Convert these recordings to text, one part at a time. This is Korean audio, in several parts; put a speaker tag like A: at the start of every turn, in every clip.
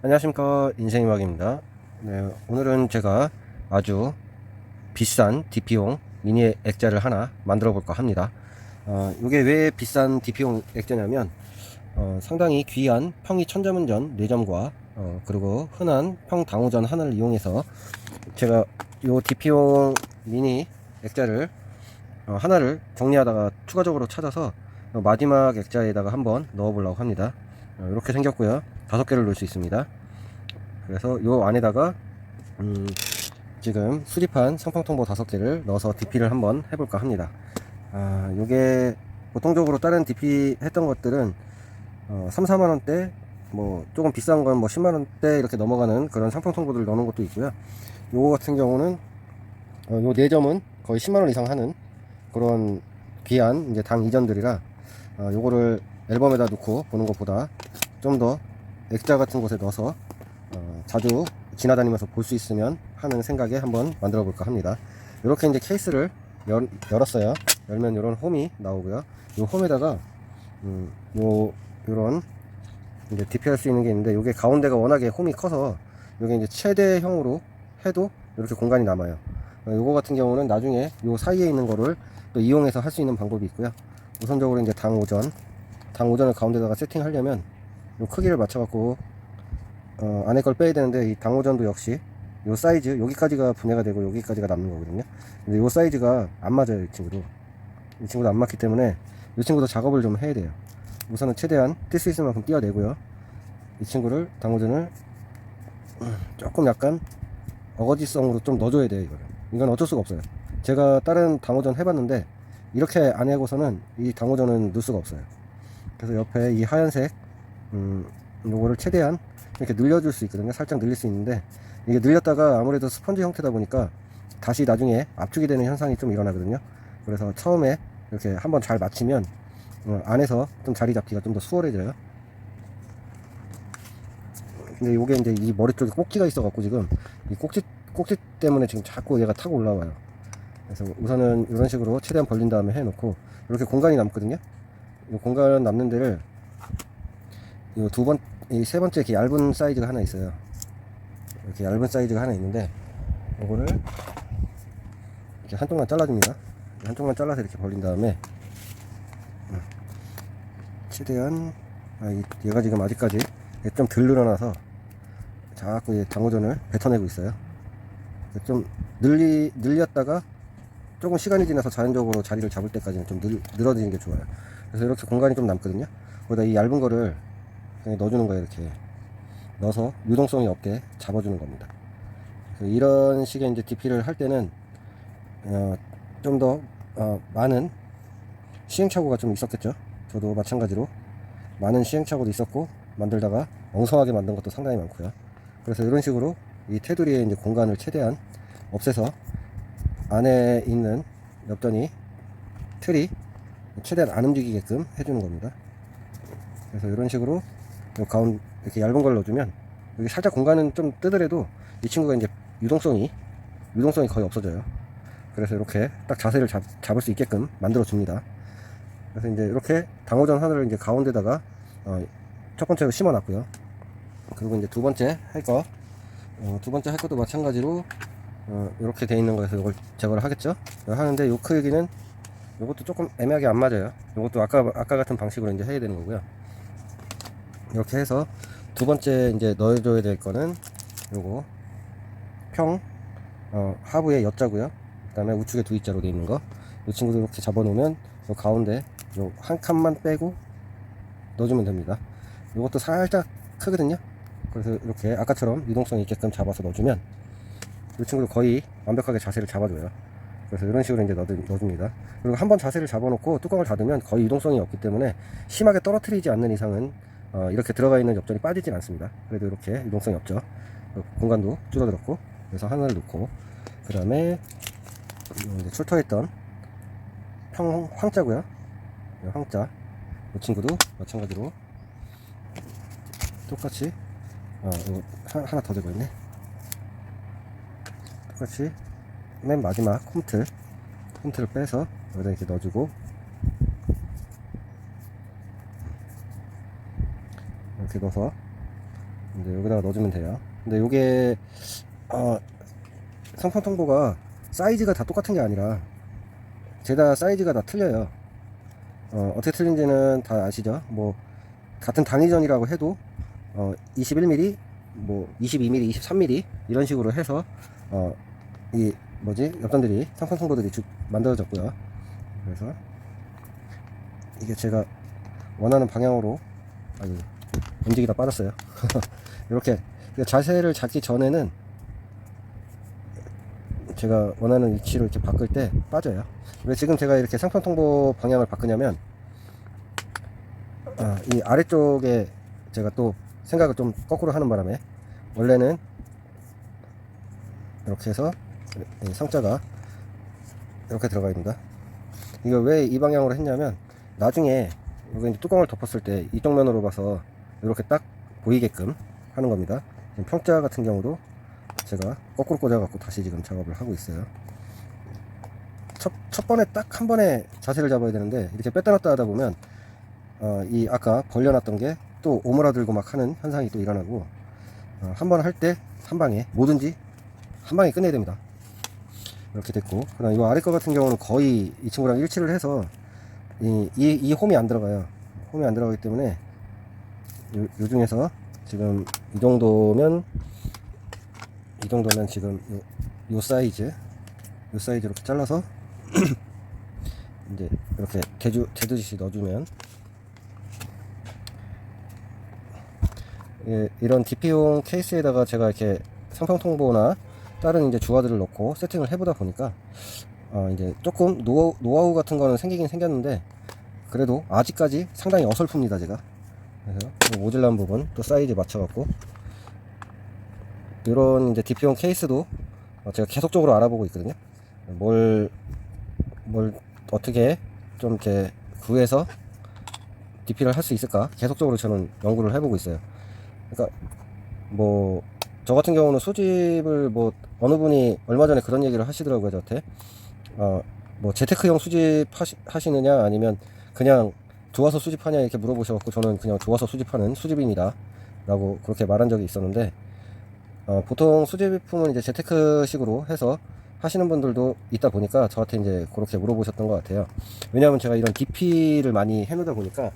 A: 안녕하십니까, 인생이막입니다. 네, 오늘은 제가 아주 비싼 DP용 미니 액자를 하나 만들어 볼까 합니다. 이게 왜 비싼 DP용 액자냐면 상당히 귀한 평이 천자문전 4점과 그리고 흔한 평 당호전 하나를 이용해서 제가 이 DP용 미니 액자를 하나를 정리하다가 추가적으로 찾아서 마지막 액자에다가 한번 넣어 보려고 합니다. 이렇게 생겼고요. 5개를 넣을 수 있습니다. 그래서 요 안에다가 지금 수립한 성평통보 5개를 넣어서 DP를 한번 해볼까 합니다. 요게 보통적으로 다른 DP 했던 것들은 3, 4만원대, 뭐 조금 비싼 건 뭐 10만원대 이렇게 넘어가는 그런 상평통보들을 넣는 것도 있고요. 요거 같은 경우는 요 4점은 거의 10만원 이상 하는 그런 귀한 이제 당 이전들이라 요거를 앨범에다 놓고 보는 것보다 좀 더 액자 같은 곳에 넣어서 자주 지나다니면서 볼 수 있으면 하는 생각에 한번 만들어 볼까 합니다. 이렇게 이제 케이스를 열었어요. 열면 이런 홈이 나오고요. 이 홈에다가 요런 이제 DP 할 수 있는 게 있는데, 요게 가운데가 워낙에 홈이 커서 요게 이제 최대형으로 해도 이렇게 공간이 남아요. 요거 같은 경우는 나중에 요 사이에 있는 거를 또 이용해서 할 수 있는 방법이 있고요. 우선적으로 이제 당오전을 가운데다가 세팅하려면 요 크기를 맞춰 갖고 안에 걸 빼야 되는데, 이 당오전도 역시 요 사이즈, 여기까지가 분해가 되고 여기까지가 남는 거거든요. 근데 요 사이즈가 안 맞아요. 이 친구도 안 맞기 때문에 이 친구도 작업을 좀 해야 돼요. 우선은 최대한 뛸 수 있을 만큼 뛰어내고요. 이 친구를, 당오전을 조금 약간 어거지성으로 좀 넣어줘야 돼요. 이건 어쩔 수가 없어요. 제가 다른 당오전 해봤는데 이렇게 안 해고서는 이 당오전은 넣을 수가 없어요. 그래서 옆에 이 하얀색 요거를 최대한 이렇게 늘려줄 수 있거든요. 살짝 늘릴 수 있는데, 이게 늘렸다가 아무래도 스펀지 형태다 보니까 다시 나중에 압축이 되는 현상이 좀 일어나거든요. 그래서 처음에 이렇게 한번 잘 맞추면 안에서 좀 자리 잡기가 좀 더 수월해져요. 근데 요게 이제 이 머리 쪽에 꼭지가 있어 갖고 지금 이 꼭지 때문에 지금 자꾸 얘가 타고 올라와요. 그래서 우선은 이런 식으로 최대한 벌린 다음에 해 놓고, 이렇게 공간이 남거든요. 이 공간 남는 데를 이 세 번째 이렇게 얇은 사이즈가 하나 있어요. 이렇게 얇은 사이즈가 하나 있는데, 이거를 이렇게 한쪽만 잘라줍니다. 한쪽만 잘라서 이렇게 벌린 다음에 최대한 얘가 지금 아직까지 좀 덜 늘어나서 자꾸 당오전을 뱉어내고 있어요. 좀 늘렸다가 조금 시간이 지나서 자연적으로 자리를 잡을 때까지는 좀 늘어지는 게 좋아요. 그래서 이렇게 공간이 좀 남거든요. 거기다 이 얇은 거를 그냥 넣어주는 거예요. 이렇게 넣어서 유동성이 없게 잡아주는 겁니다. 이런 식의 이제 DP를 할 때는 좀 더 많은 시행착오가 좀 있었겠죠. 저도 마찬가지로 많은 시행착오도 있었고, 만들다가 엉성하게 만든 것도 상당히 많고요. 그래서 이런 식으로 이 테두리에 이제 공간을 최대한 없애서 안에 있는 엽전이, 틀이 최대한 안 움직이게끔 해주는 겁니다. 그래서 이런 식으로 가운데 이렇게 얇은 걸 넣어주면 여기 살짝 공간은 좀 뜨더라도 이 친구가 이제 유동성이 거의 없어져요. 그래서 이렇게 딱 자세를 잡을 수 있게끔 만들어 줍니다. 그래서 이제 이렇게 당오전 하나를 이제 가운데다가 첫 번째로 심어 놨고요. 그리고 이제 두 번째 할 것도 마찬가지로 이렇게 돼 있는 거에서 이걸 제거를 하겠죠. 하는데 요 크기는 요것도 조금 애매하게 안 맞아요. 요것도 아까 같은 방식으로 이제 해야 되는 거고요. 이렇게 해서 두 번째 이제 넣어줘야 될 거는 요거 하부에 여자고요. 그 다음에 우측에 두 이자로 돼 있는 거, 이 친구도 이렇게 잡아 놓으면 요 가운데 요 한 칸만 빼고 넣어주면 됩니다. 이것도 살짝 크거든요. 그래서 이렇게 아까처럼 유동성 있게끔 잡아서 넣어주면 이 친구도 거의 완벽하게 자세를 잡아줘요. 그래서 이런 식으로 이제 넣어줍니다. 그리고 한번 자세를 잡아놓고 뚜껑을 닫으면 거의 유동성이 없기 때문에 심하게 떨어뜨리지 않는 이상은 이렇게 들어가 있는 엽전이 빠지진 않습니다. 그래도 이렇게 유동성이 없죠. 공간도 줄어들었고. 그래서 하나를 넣고, 그 다음에 출토했던 황자고요. 황자, 이 친구도 마찬가지로 똑같이 이거 하나 더 들고 있네. 똑같이 맨 마지막 홈틀을 빼서 여기다 이렇게 넣어주고, 이렇게 넣어서 이제 여기다가 넣어주면 돼요. 근데 요게 상판 통보가 사이즈가 다 똑같은 게 아니라 죄다 사이즈가 다 틀려요. 어떻게 틀린지는 다 아시죠? 뭐 같은 단위전이라고 해도 21mm, 뭐 22mm, 23mm 이런 식으로 해서 이 뭐지 옆단들이 상판 통보들이 쭉 만들어졌고요. 그래서 이게 제가 원하는 방향으로 움직이다 빠졌어요. 이렇게 자세를 잡기 전에는 제가 원하는 위치로 이렇게 바꿀 때 빠져요. 왜 지금 제가 이렇게 상판 통보 방향을 바꾸냐면 이 아래쪽에 제가 또 생각을 좀 거꾸로 하는 바람에 원래는 이렇게 해서 상자가 이렇게 들어가야 됩니다. 이거 왜 이 방향으로 했냐면 나중에 여기 이제 뚜껑을 덮었을 때 이쪽 면으로 봐서 이렇게 딱 보이게끔 하는 겁니다. 평자 같은 경우도 제가 거꾸로 꽂아 갖고 다시 지금 작업을 하고 있어요. 첫 번에 딱 한 번에 자세를 잡아야 되는데 이렇게 뺐다 놨다 하다 보면 이 아까 벌려놨던 게 또 오므라들고 막 하는 현상이 또 일어나고 한 번 할 때 한 방에 뭐든지 한 방에 끝내야 됩니다. 이렇게 됐고, 그다음 이 아래 거 같은 경우는 거의 이 친구랑 일치를 해서 이 홈이 안 들어가요. 홈이 안 들어가기 때문에 요 중에서 지금 이 정도면 지금 요 사이즈 이렇게 잘라서 이제 이렇게 대두듯이 넣어주면 이런 DP용 케이스에다가 제가 이렇게 상판 통보나 다른 이제 주화들을 넣고 세팅을 해보다 보니까 이제 조금 노하우 같은 거는 생기긴 생겼는데 그래도 아직까지 상당히 어설픕니다 제가. 그래서 모질란 부분 또 사이즈 맞춰갖고 이런 이제 DP용 케이스도 제가 계속적으로 알아보고 있거든요. 뭘 어떻게 좀 이렇게 구해서 DP를 할 수 있을까 계속적으로 저는 연구를 해보고 있어요. 그러니까 뭐 저 같은 경우는 수집을 뭐 어느 분이 얼마 전에 그런 얘기를 하시더라고요 저한테. 뭐 재테크용 수집 하시느냐 아니면 그냥 좋아서 수집하냐 이렇게 물어보셔갖고 저는 그냥 좋아서 수집하는 수집인이다 라고 그렇게 말한 적이 있었는데 보통 수집품은 이제 재테크식으로 해서 하시는 분들도 있다 보니까 저한테 이제 그렇게 물어보셨던 것 같아요. 왜냐하면 제가 이런 DP를 많이 해놓다 보니까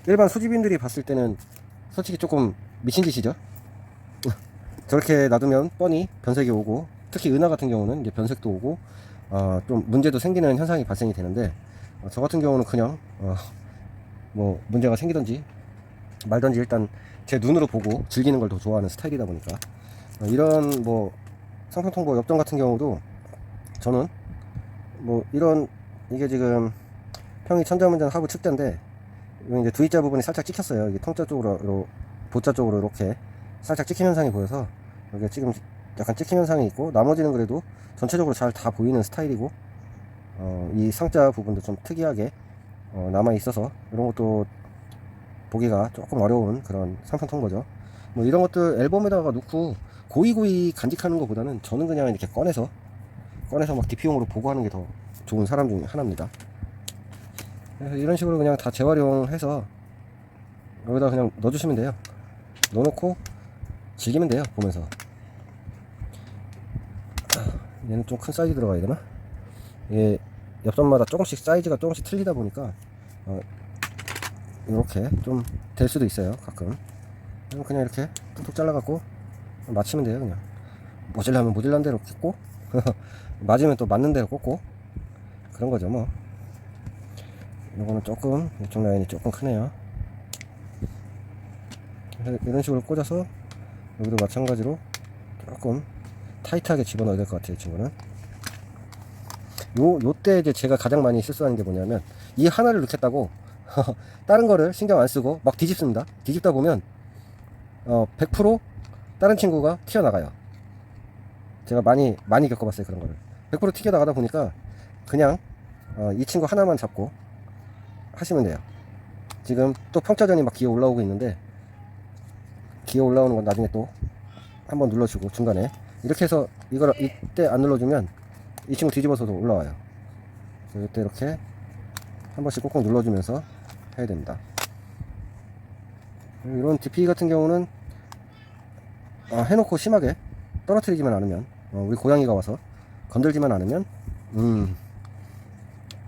A: 일반 수집인들이 봤을 때는 솔직히 조금 미친 짓이죠. 저렇게 놔두면 뻔히 변색이 오고 특히 은하 같은 경우는 이제 변색도 오고 좀 문제도 생기는 현상이 발생이 되는데 저 같은 경우는 그냥 뭐 문제가 생기든지 말든지 일단 제 눈으로 보고 즐기는 걸 더 좋아하는 스타일이다 보니까 이런 뭐 상품 통보 엽전 같은 경우도 저는 뭐 이런 이게 지금 평이 천자문전 하부 측자인데 이제 V자 부분이 살짝 찍혔어요. 이게 통자 쪽으로 보자 쪽으로 이렇게 살짝 찍힌 현상이 보여서 여기 지금 약간 찍힌 현상이 있고 나머지는 그래도 전체적으로 잘 다 보이는 스타일이고 이 상자 부분도 좀 특이하게 남아 있어서 이런 것도 보기가 조금 어려운 그런 상품 통보죠. 뭐 이런 것들 앨범에다가 놓고 고이고이 간직하는 것보다는 저는 그냥 이렇게 꺼내서 막 DP용으로 보고하는 게 더 좋은 사람 중에 하나입니다. 그래서 이런 식으로 그냥 다 재활용해서 여기다 그냥 넣어주시면 돼요. 넣어놓고 즐기면 돼요 보면서. 얘는 좀 큰 사이즈 들어가야 되나? 이게 엽전마다 조금씩 사이즈가 조금씩 틀리다 보니까 이렇게 좀 될 수도 있어요 가끔. 그냥 이렇게 툭툭 잘라갖고 맞추면 돼요. 그냥 모질라면 모질란 대로 꽂고 맞으면 또 맞는 대로 꽂고 그런 거죠 뭐. 요거는 조금 이쪽 라인이 조금 크네요. 이런 식으로 꽂아서 여기도 마찬가지로 조금 타이트하게 집어넣어야 될 것 같아요. 이 친구는 요때 이제 제가 가장 많이 실수하는 게 뭐냐면 이 하나를 넣겠다고 다른 거를 신경 안 쓰고 막 뒤집습니다. 뒤집다 보면 100% 다른 친구가 튀어나가요. 제가 많이 겪어봤어요 그런 거를. 100% 튀겨나가다 보니까 그냥 이 친구 하나만 잡고 하시면 돼요. 지금 또 평자전이 막 기어 올라오고 있는데 기어 올라오는 건 나중에 또 한번 눌러주고 중간에 이렇게 해서 이걸 이때 안 눌러주면 이 친구 뒤집어서도 올라와요. 이때 이렇게 한 번씩 꾹꾹 눌러주면서 해야 됩니다. 이런 DP 같은 경우는 해놓고 심하게 떨어뜨리지만 않으면, 우리 고양이가 와서 건들지만 않으면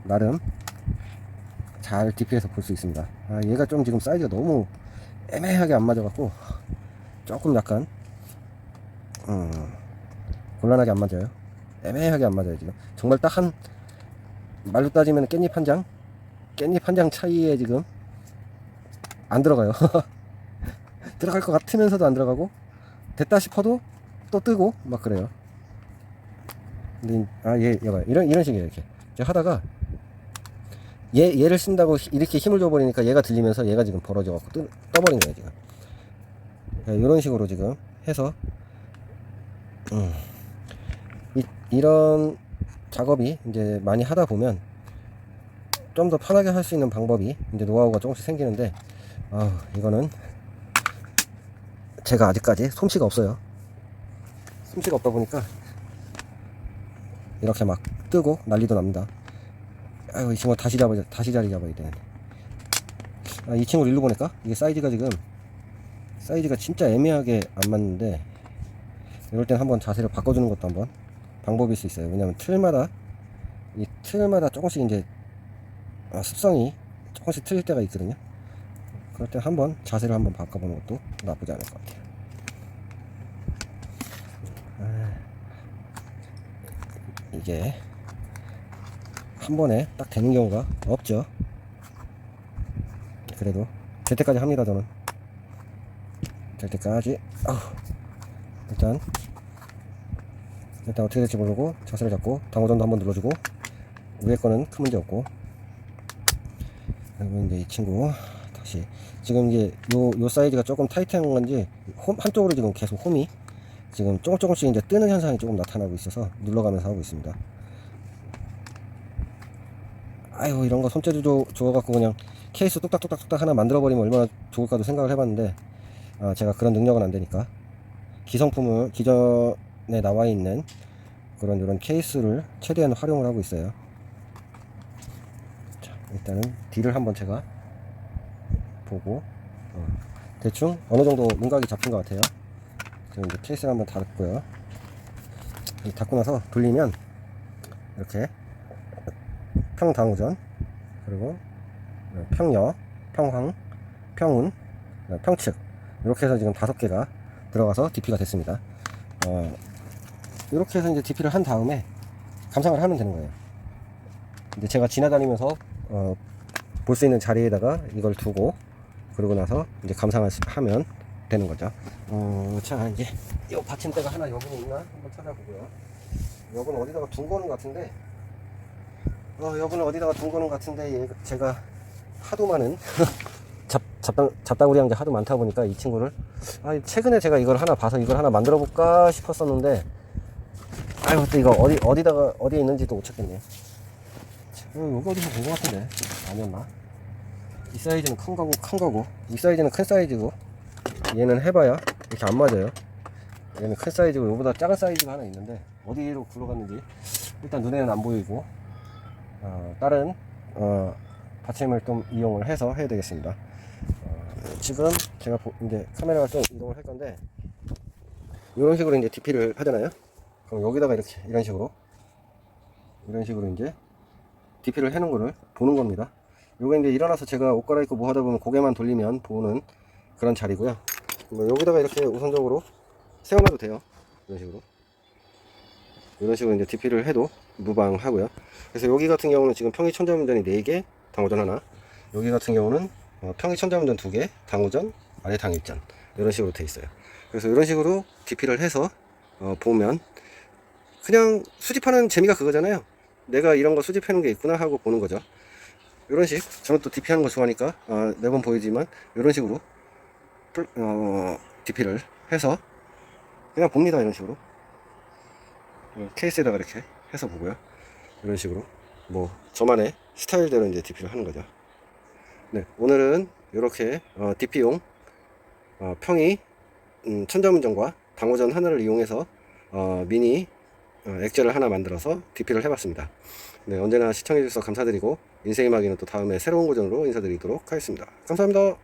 A: 나름 잘 DP에서 볼 수 있습니다. 얘가 좀 지금 사이즈가 너무 애매하게 안 맞아갖고 조금 약간 곤란하게 안 맞아요. 애매하게 안 맞아요. 지금 정말 딱 한 말로 따지면 깻잎 한 장 차이에 지금 안 들어가요. 들어갈 것 같으면서도 안 들어가고, 됐다 싶어도 또 뜨고 막 그래요. 근데 얘가 이런 식이에요. 이렇게 제가 하다가 얘를 쓴다고 이렇게 힘을 줘버리니까 얘가 들리면서 얘가 지금 벌어져갖고 떠버린 거예요 지금. 이런 식으로 지금 해서 이런 작업이 이제 많이 하다 보면 좀 더 편하게 할 수 있는 방법이 이제 노하우가 조금씩 생기는데, 이거는 제가 아직까지 솜씨가 없어요. 솜씨가 없다 보니까 이렇게 막 뜨고 난리도 납니다. 이 친구 다시 자리 잡아야 돼. 이 친구를 일로 보낼까? 이게 사이즈가 진짜 애매하게 안 맞는데, 이럴 땐 한번 자세를 바꿔주는 것도 한번 방법일 수 있어요. 왜냐면 이 틀마다 조금씩 이제 습성이 조금씩 틀릴 때가 있거든요. 그럴 때 한번 자세를 한번 바꿔보는 것도 나쁘지 않을 것 같아요. 이게 한 번에 딱 되는 경우가 없죠. 그래도 될 때까지 합니다. 저는 될 때까지. 일단 어떻게 될지 모르고 자세를 잡고 당호전도 한번 눌러주고, 위에 거는 큰 문제 없고, 그리고 이제 이 친구 다시 지금 이제 요 사이즈가 조금 타이트한 건지 한쪽으로 지금 계속 홈이 지금 조금씩 이제 뜨는 현상이 조금 나타나고 있어서 눌러가면서 하고 있습니다. 이런 거 손재주 줘갖고 그냥 케이스 뚝딱뚝딱 하나 만들어버리면 얼마나 좋을까도 생각을 해봤는데, 제가 그런 능력은 안 되니까 기성품을 기존에 나와 있는 이런 케이스를 최대한 활용을 하고 있어요. 자, 일단은 뒤를 한번 제가 보고 대충 어느 정도 윤곽이 잡힌 것 같아요. 지금 이제 케이스를 한번 닫고요. 닫고 나서 돌리면 이렇게 평당우전, 그리고 평여, 평황, 평운, 평측, 이렇게 해서 지금 5개가 들어가서 DP가 됐습니다. 이렇게 해서 이제 DP를 한 다음에 감상을 하면 되는 거예요. 이제 제가 지나다니면서 볼 수 있는 자리에다가 이걸 두고, 그러고 나서 이제 감상을 하면 되는 거죠. 자, 이제 이 받침대가 하나 여기는 있나 한번 찾아보고요. 여기는 어디다가 둔 거는 같은데, 제가 하도 많은 잡다구리 한 게 하도 많다 보니까 이 친구를 최근에 제가 이걸 하나 봐서 이걸 하나 만들어 볼까 싶었었는데, 또 이거 어디에 있는지도 못 찾겠네요. 여기 어디서 본 것 같은데 아니었나? 이 사이즈는 큰 거고 이 사이즈는 큰 사이즈고, 얘는 해봐야 이렇게 안 맞아요. 얘는 큰 사이즈고 이거보다 작은 사이즈가 하나 있는데 어디로 굴러갔는지 일단 눈에는 안 보이고, 다른 받침을 좀 이용을 해서 해야 되겠습니다. 지금 제가 이제 카메라가 좀 이동을 할 건데, 이런 식으로 이제 DP를 하잖아요. 그럼 여기다가 이런 식으로 이제 DP를 해놓은 거를 보는 겁니다. 요게 이제 일어나서 제가 옷 갈아입고 뭐 하다 보면 고개만 돌리면 보는 그런 자리고요. 여기다가 이렇게 우선적으로 세워놔도 돼요. 이런 식으로 이제 DP를 해도 무방하고요. 그래서 여기 같은 경우는 지금 평이 천자문전이 4개, 당호전 하나. 여기 같은 경우는 평이 천자문전 2개, 당호전, 아래 당일전, 이런 식으로 돼 있어요. 그래서 이런 식으로 DP를 해서 보면 그냥 수집하는 재미가 그거잖아요. 내가 이런 거 수집해놓은 게 있구나 하고 보는 거죠. 이런 식, 저는 또 DP 하는 거 좋아하니까 매번 보이지만 이런 식으로 DP를 해서 그냥 봅니다. 이런 식으로 케이스에다가 이렇게 해서 보고요. 이런 식으로 뭐 저만의 스타일대로 이제 DP를 하는 거죠. 네, 오늘은 이렇게 DP용 평이 천자문전과 당호전 하나를 이용해서 미니 액자를 하나 만들어서 DP를 해봤습니다. 네, 언제나 시청해주셔서 감사드리고, 인생의 마기는 또 다음에 새로운 고전으로 인사드리도록 하겠습니다. 감사합니다.